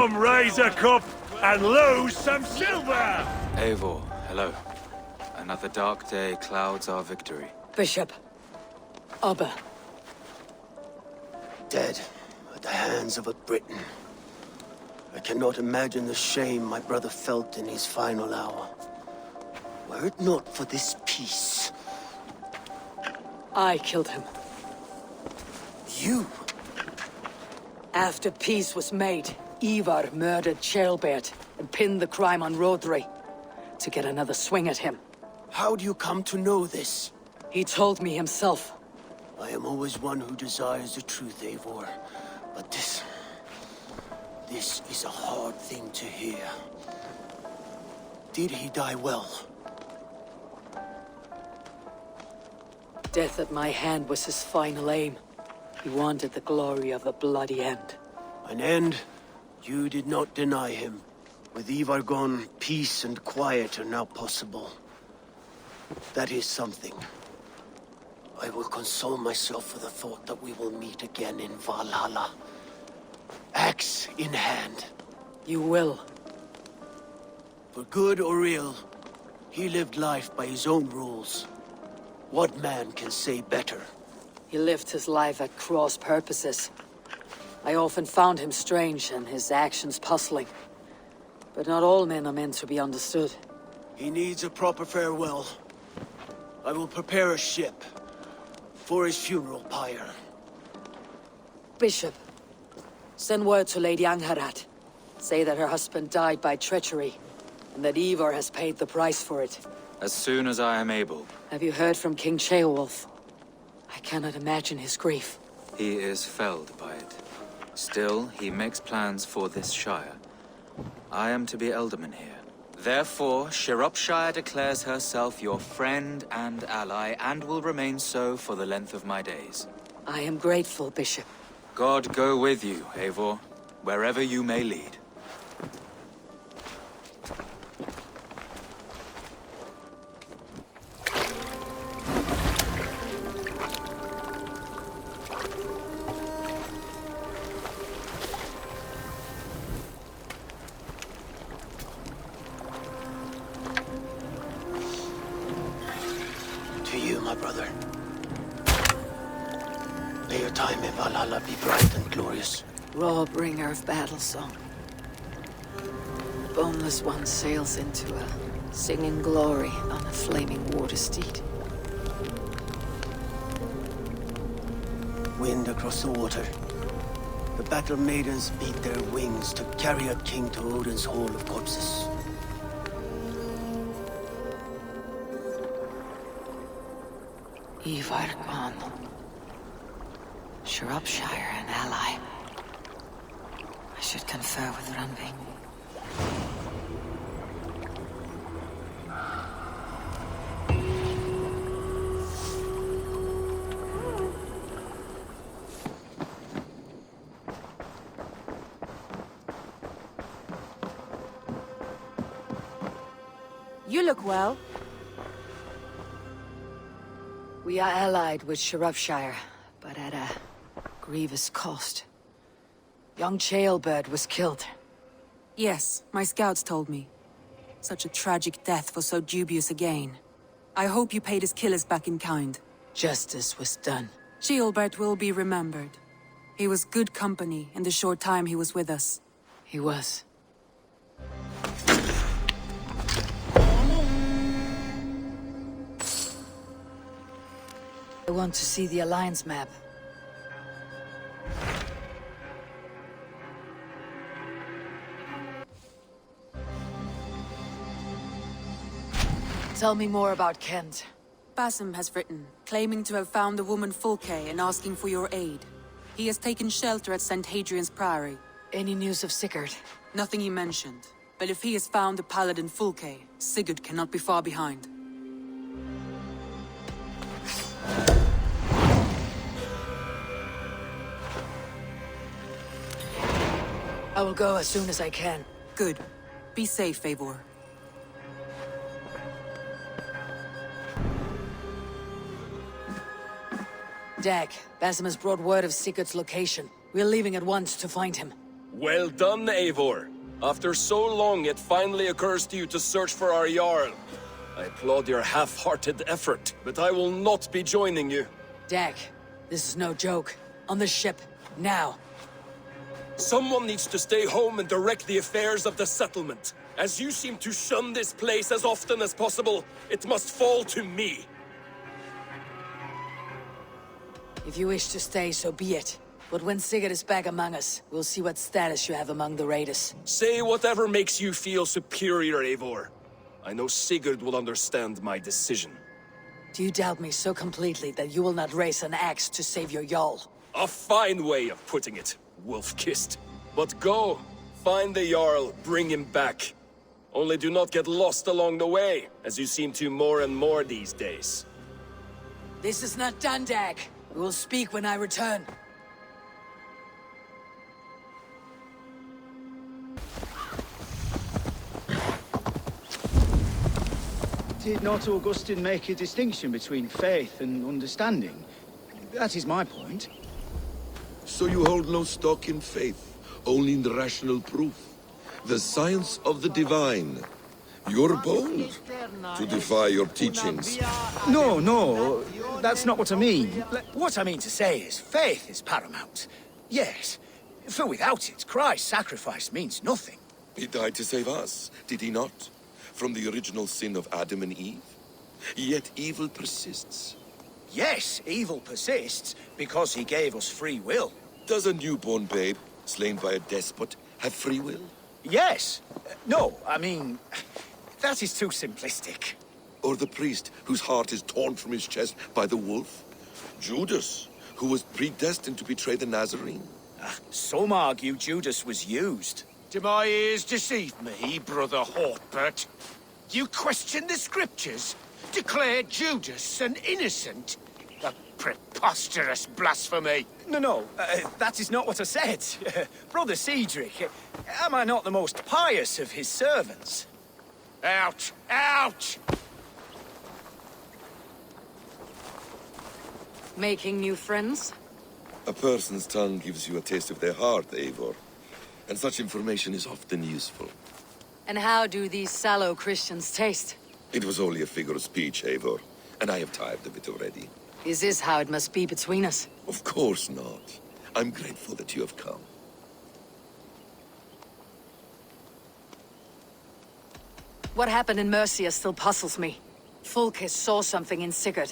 Some raise a cup and lose some silver! Eivor, hello. Another dark day clouds our victory. Bishop. Abba. Dead at the hands of a Briton. I cannot imagine the shame my brother felt in his final hour. Were it not for this peace... I killed him. You? After peace was made, Ivar murdered Ceolbert and pinned the crime on Rodri to get another swing at him. How do you come to know this? He told me himself. I am always one who desires the truth, Eivor. But this is a hard thing to hear. Did he die well? Death at my hand was his final aim. He wanted the glory of a bloody end. An end you did not deny him. With Ivar gone, peace and quiet are now possible. That is something. I will console myself for the thought that we will meet again in Valhalla. Axe in hand. You will. For good or ill, he lived life by his own rules. What man can say better? He lived his life at cross purposes. I often found him strange and his actions puzzling. But not all men are meant to be understood. He needs a proper farewell. I will prepare a ship for his funeral pyre. Bishop, send word to Lady Angharad. Say that her husband died by treachery, and that Ivar has paid the price for it. As soon as I am able. Have you heard from King Ceolwulf? I cannot imagine his grief. He is felled by it. Still, he makes plans for this shire. I am to be Elderman here. Therefore, Shropshire declares herself your friend and ally, and will remain so for the length of my days. I am grateful, Bishop. God go with you, Eivor, wherever you may lead. To you, my brother. May your time in Valhalla be bright and glorious. Raw bringer of battle song. The boneless one sails into a singing glory on a flaming water steed. Wind across the water. The battle maidens beat their wings to carry a king to Odin's Hall of Corpses. Ivar gone. Shropshire an ally. I should confer with Randvi. You look well. We are allied with Shropshire, but at a grievous cost. Young Ceolbert was killed. Yes, my scouts told me. Such a tragic death for so dubious a gain. I hope you paid his killers back in kind. Justice was done. Ceolbert will be remembered. He was good company in the short time he was with us. He was. I want to see the Alliance map. Tell me more about Kent. Basim has written, claiming to have found the woman Fulke and asking for your aid. He has taken shelter at St. Hadrian's Priory. Any news of Sigurd? Nothing he mentioned. But if he has found the paladin Fulke, Sigurd cannot be far behind. I will go as soon as I can. Good. Be safe, Eivor. Dag, Basim has brought word of Sigurd's location. We're leaving at once to find him. Well done, Eivor. After so long, it finally occurs to you to search for our Jarl. I applaud your half-hearted effort, but I will not be joining you. Dag, this is no joke. On the ship, now. Someone needs to stay home and direct the affairs of the settlement. As you seem to shun this place as often as possible, it must fall to me. If you wish to stay, so be it. But when Sigurd is back among us, we'll see what status you have among the raiders. Say whatever makes you feel superior, Eivor. I know Sigurd will understand my decision. Do you doubt me so completely that you will not raise an axe to save your Jarl? A fine way of putting it, wolf-kissed. But go, find the Jarl, bring him back. Only do not get lost along the way, as you seem to more and more these days. This is not done, Dag. We will speak when I return. Did not Augustine make a distinction between faith and understanding? That is my point. So you hold no stock in faith, only in the rational proof. The science of the divine. You're bold to defy your teachings. No, that's not what I mean. What I mean to say is, faith is paramount. Yes, for without it, Christ's sacrifice means nothing. He died to save us, did he not? From the original sin of Adam and Eve? Yet evil persists. Yes, evil persists because he gave us free will. Does a newborn babe, slain by a despot, have free will? Yes. No, I mean, that is too simplistic. Or the priest whose heart is torn from his chest by the wolf? Judas, who was predestined to betray the Nazarene? Some argue Judas was used. Do my ears deceive me, Brother Hortbert? You question the scriptures? Declare Judas an innocent? A preposterous blasphemy! No, that is not what I said. Brother Cedric, am I not the most pious of his servants? Out! Out! Making new friends? A person's tongue gives you a taste of their heart, Eivor. And such information is often useful. And how do these sallow Christians taste? It was only a figure of speech, Eivor, and I have tired of it already. Is this how it must be between us? Of course not. I'm grateful that you have come. What happened in Mercia still puzzles me. Fulke saw something in Sigurd.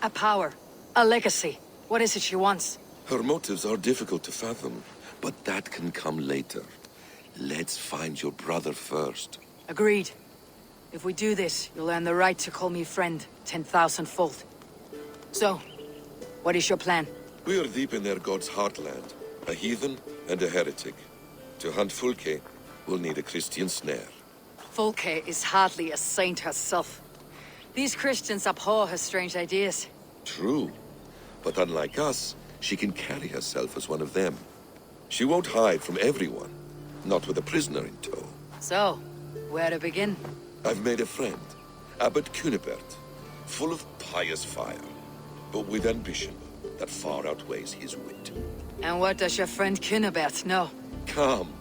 A power. A legacy. What is it she wants? Her motives are difficult to fathom, but that can come later. Let's find your brother first. Agreed. If we do this, you'll earn the right to call me friend 10,000-fold. So, what is your plan? We are deep in their god's heartland, a heathen and a heretic. To hunt Fulke, we'll need a Christian snare. Fulke is hardly a saint herself. These Christians abhor her strange ideas. True, but unlike us, she can carry herself as one of them. She won't hide from everyone, not with a prisoner in tow. So, where to begin? I've made a friend, Abbot Cunibert, full of pious fire, but with ambition that far outweighs his wit. And what does your friend Cunibert know? Come,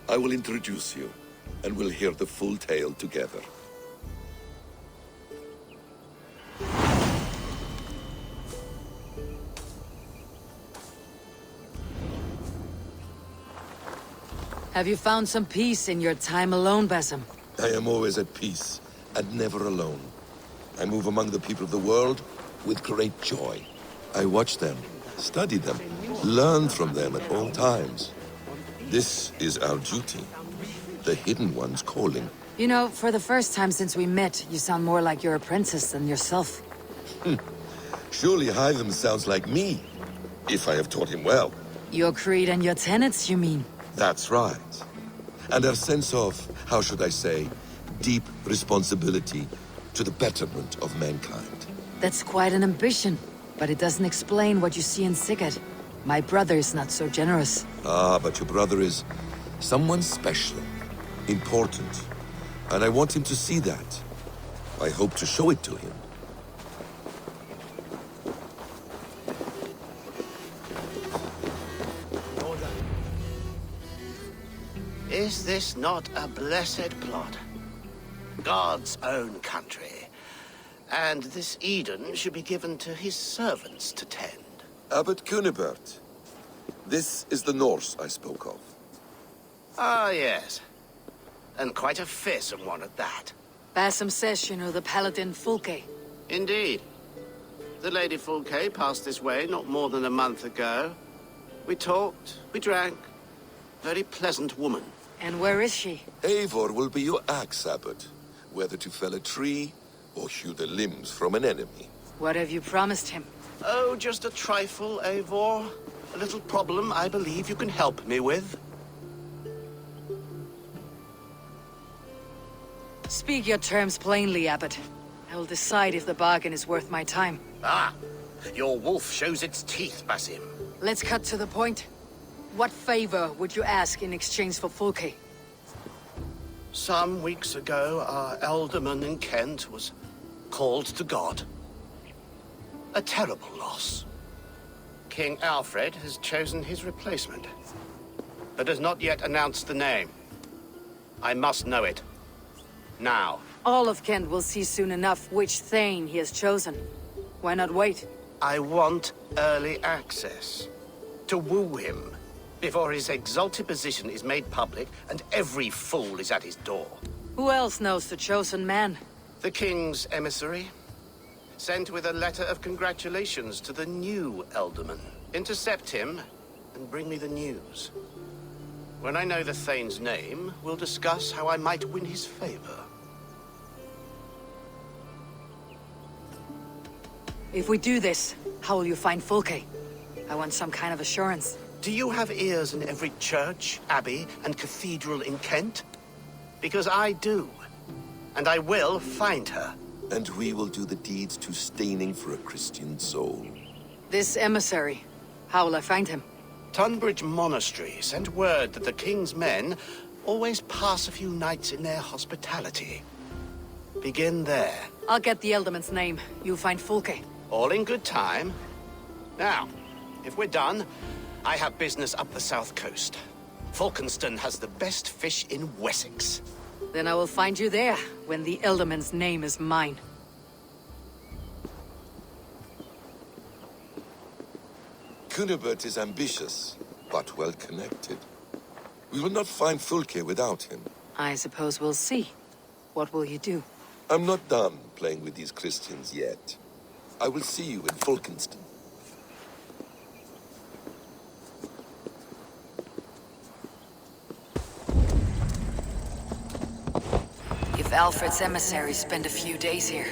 I will introduce you, and we'll hear the full tale together. Have you found some peace in your time alone, Basim? I am always at peace, and never alone. I move among the people of the world with great joy. I watch them, study them, learn from them at all times. This is our duty, the Hidden One's calling. You know, for the first time since we met, you sound more like your apprentice than yourself. Surely Hytham sounds like me, if I have taught him well. Your creed and your tenets, you mean? That's right. And our sense of, how should I say, deep responsibility to the betterment of mankind. That's quite an ambition, but it doesn't explain what you see in Sigurd. My brother is not so generous. Ah, but your brother is someone special, important, and I want him to see that. I hope to show it to him. Is this not a blessed plot? God's own country. And this Eden should be given to his servants to tend. Abbot Cunibert. This is the Norse I spoke of. Ah, yes. And quite a fearsome one at that. Basim says you know the paladin Fulke. Indeed. The Lady Fulke passed this way not more than a month ago. We talked, we drank. Very pleasant woman. And where is she? Eivor will be your axe, Abbot. Whether to fell a tree or hew the limbs from an enemy. What have you promised him? Oh, just a trifle, Eivor. A little problem I believe you can help me with. Speak your terms plainly, Abbot. I will decide if the bargain is worth my time. Ah, your wolf shows its teeth, Basim. Let's cut to the point. What favor would you ask in exchange for Fulke? Some weeks ago, our alderman in Kent was called to God. A terrible loss. King Alfred has chosen his replacement, but has not yet announced the name. I must know it. Now. All of Kent will see soon enough which Thane he has chosen. Why not wait? I want early access. To woo him, before his exalted position is made public and every fool is at his door. Who else knows the chosen man? The king's emissary, sent with a letter of congratulations to the new alderman. Intercept him and bring me the news. When I know the Thane's name, we'll discuss how I might win his favor. If we do this, how will you find Fulke? I want some kind of assurance. Do you have ears in every church, abbey, and cathedral in Kent? Because I do. And I will find her. And we will do the deeds too staining for a Christian soul. This emissary, how will I find him? Tunbridge Monastery sent word that the king's men always pass a few nights in their hospitality. Begin there. I'll get the Elderman's name. You find Fulke. All in good time. Now, if we're done, I have business up the south coast. Falkenston has the best fish in Wessex. Then I will find you there, when the Elderman's name is mine. Cunibert is ambitious, but well connected. We will not find Fulke without him. I suppose we'll see. What will you do? I'm not done playing with these Christians yet. I will see you in Falkenston. If Alfred's emissaries spend a few days here,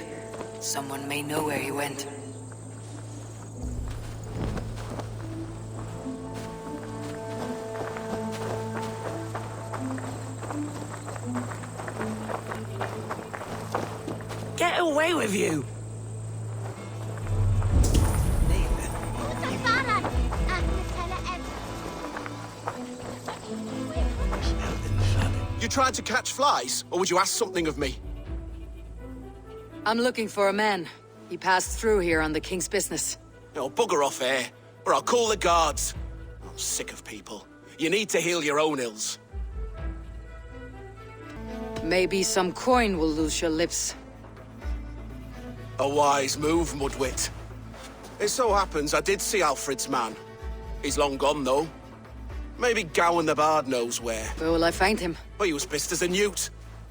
someone may know where he went. Get away with you! You tried to catch flies, or would you ask something of me? I'm looking for a man. He passed through here on the king's business. No, bugger off here, or I'll call the guards. I'm sick of people. You need to heal your own ills. Maybe some coin will loose your lips. A wise move, Mudwit. It so happens I did see Alfred's man. He's long gone, though. Maybe Gowan the Bard knows where. Where will I find him? Well, he was pissed as a newt.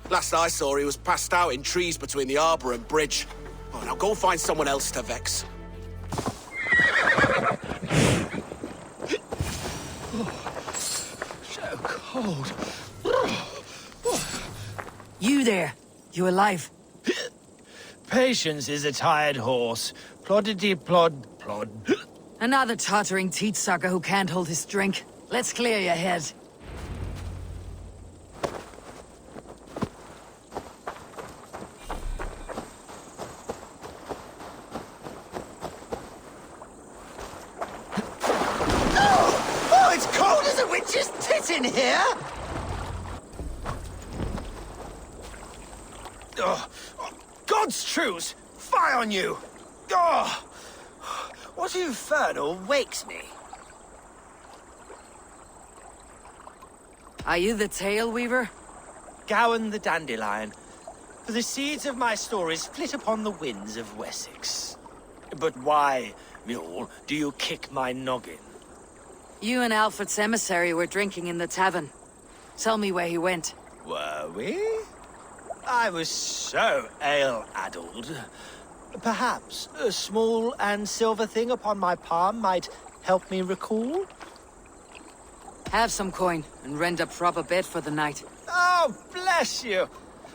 Last I saw, he was passed out in trees between the arbor and bridge. Oh, now go find someone else to vex. So cold. You there! You alive? Patience is a tired horse. Ploddity plod, plod. Another tottering teat sucker who can't hold his drink. Let's clear your head. Oh, it's cold as a witch's tit in here! Oh, God's truce! Fie on you! Oh, what infernal wakes me? Are you the Tale Weaver? Gowan the Dandelion. For the seeds of my stories flit upon the winds of Wessex. But why, mule, do you kick my noggin? You and Alfred's emissary were drinking in the tavern. Tell me where he went. Were we? I was so ale-addled. Perhaps a small and silver thing upon my palm might help me recall? Have some coin and rent a proper bed for the night. Oh, bless you!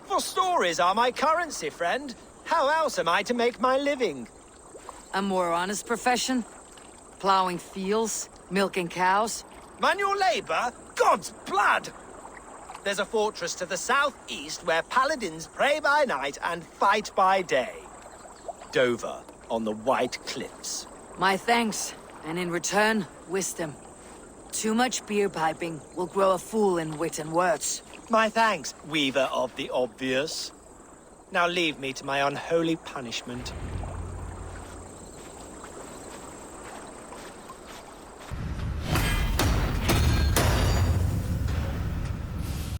For stories are my currency, friend. How else am I to make my living? A more honest profession? Plowing fields? Milking cows? Manual labor? God's blood! There's a fortress to the southeast where paladins pray by night and fight by day. Dover, on the White Cliffs. My thanks, and in return, wisdom. Too much beer piping will grow a fool in wit and words. My thanks, weaver of the obvious. Now leave me to my unholy punishment.